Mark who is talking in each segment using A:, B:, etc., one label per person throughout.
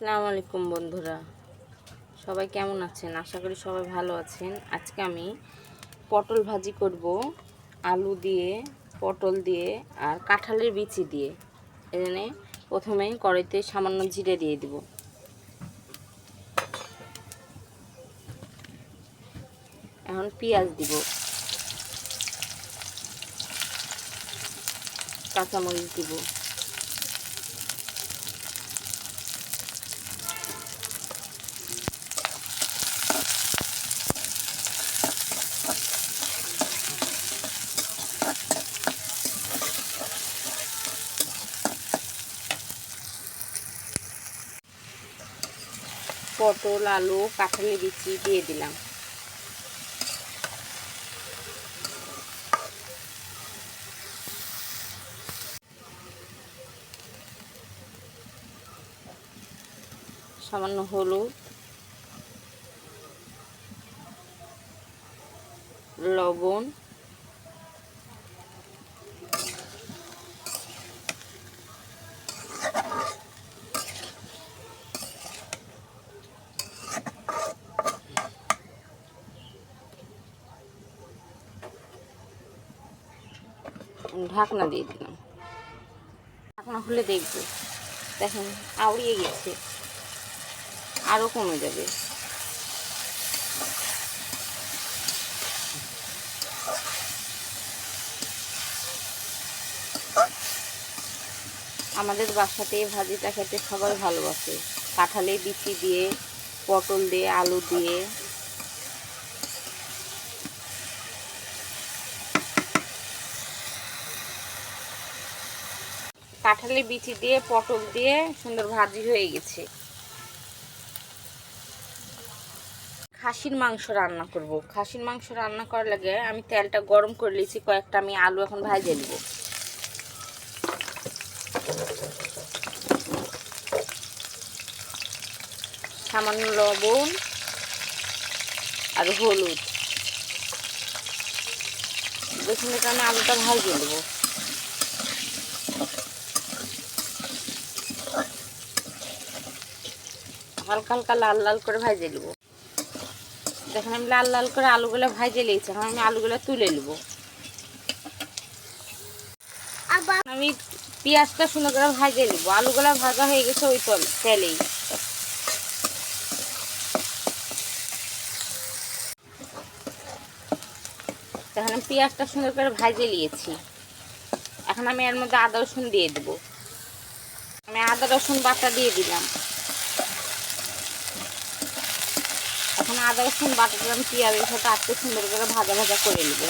A: আসসালামু আলাইকুম বন্ধুরা, সবাই কেমন আছেন? আশা করি সবাই ভালো আছেন। আজকে আমি পটল ভাজি করব, আলু দিয়ে, পটল দিয়ে আর কাঁঠালের বিচি দিয়ে। এখানে প্রথমে কড়াইতে সামান্য জিরে দিয়ে দিব। এখন পেঁয়াজ দিব, কাঁচামরিচ দিব, পটল, আলু, কাঁঠালের বিচি দিয়ে দিলাম। সামান্য হলুদ, লবণ, ঢাকনা দিয়ে দিলাম। ঢাকনা খুলে দেখব, দেখেন আউড়িয়ে গেছে, আরও কমে যাবে। আমাদের বাসাতে ভাজিটা খেতে সবাই ভালোবাসে, কাঁঠালের বিচি দিয়ে, পটল দিয়ে, আলু দিয়ে। কাঁঠালের বিচি দিয়ে, পটল দিয়ে সুন্দর ভাজি হয়ে গেছে। খাসির মাংস রান্না করব। খাসির মাংস রান্না করার লাগে আমি তেলটা গরম করে নিয়েছি, কয়েকটা আমি আলু এখন ভাজে নেব। সামান্য লবণ আর হলুদ, দেখুন এটা আমি আলুটা ভাজে নেব। হালকা হালকা লাল লাল করে ভাজে নেব। দেখেন আমি লাল লাল করে আলুগুলো ভাজে নিয়েছি, এখন আমি আলুগুলো তুলে নেব। আমি পেঁয়াজটা সুন্দর করে ভাজে নেব। আলুগুলো ভাজা হয়ে গেছে ওই তেলেই। এখন আমি পেঁয়াজটা সুন্দর করে ভাজে নিয়েছি। এখন আমি এর মধ্যে আদা রসুন দিয়ে দেব। আমি আদা রসুন বাটা দিয়ে দিলাম। এখন আদা রসুন বাটাটা আমি পেঁয়াজের সাথে আটকে সুন্দর করে ভাজা ভাজা করে নেব।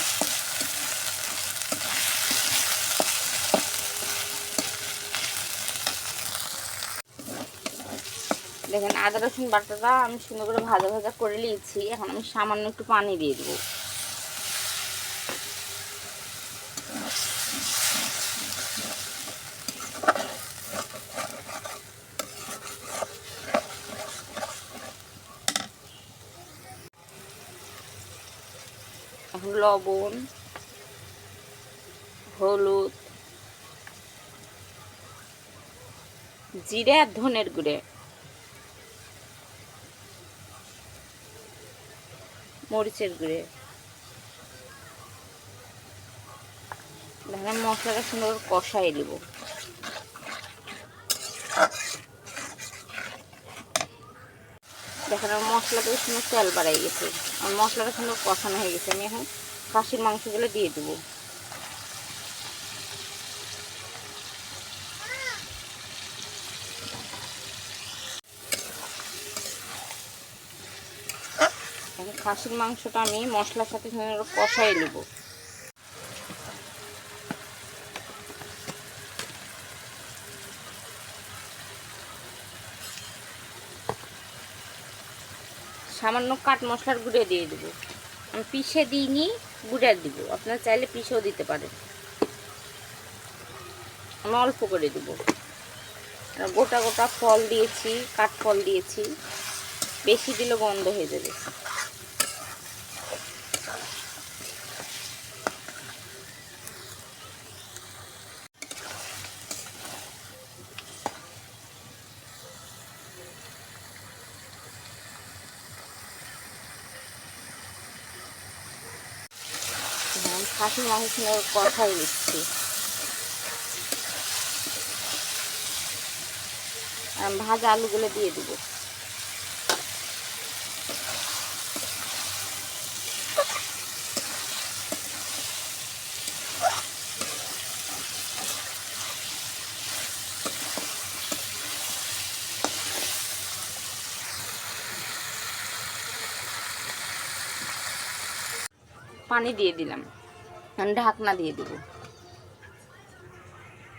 A: দেখেন আদা রসুন বাটাটা আমি সুন্দর করে ভাজা ভাজা করে নিয়েছি। এখন আমি সামান্য একটু পানি দিয়ে দেবো। এখন লবণ, হলুদ, জিরে আর ধনের গুঁড়ে, মরিচের গুঁড়ে, দেখেন মশলাটা সুন্দর কষাই দেব। দেখেন আমার মশলাটা সুন্দর তেল বাড়াই গেছে, আর মশলাটা সুন্দর কষানো হয়ে গেছে। আমি এখন খাসির মাংসগুলো দিয়ে দেবো। এখন খাসির মাংসটা আমি মশলার সাথে সুন্দর কষাই নেব। সামান্য কাট মশলার গুঁড়ো দিয়ে দেবো। আমি পিষে দিইনি, গুঁড়া দিব, আপনারা চাইলে পিষেও দিতে পারেন। আমি অল্প করে দেবো। গোটা গোটা ফল দিয়েছি, কাঠ ফল দিয়েছি, বেশি দিলে গন্ধ হয়ে যাবে। খাসির মাংসের কথাই দিচ্ছি। ভাজা আলুগুলো দিয়ে দিব। পানি দিয়ে দিলাম, ঢাকনা দিয়ে দিব।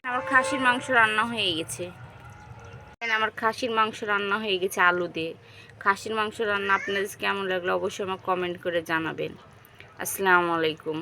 A: আমার খাসির মাংস রান্না হয়ে গেছে। আমার খাসির মাংস রান্না হয়ে গেছে আলু দিয়ে। খাসির মাংস রান্না আপনাদের কেমন লাগলো অবশ্যই আমাকে কমেন্ট করে জানাবেন। আসসালামু আলাইকুম।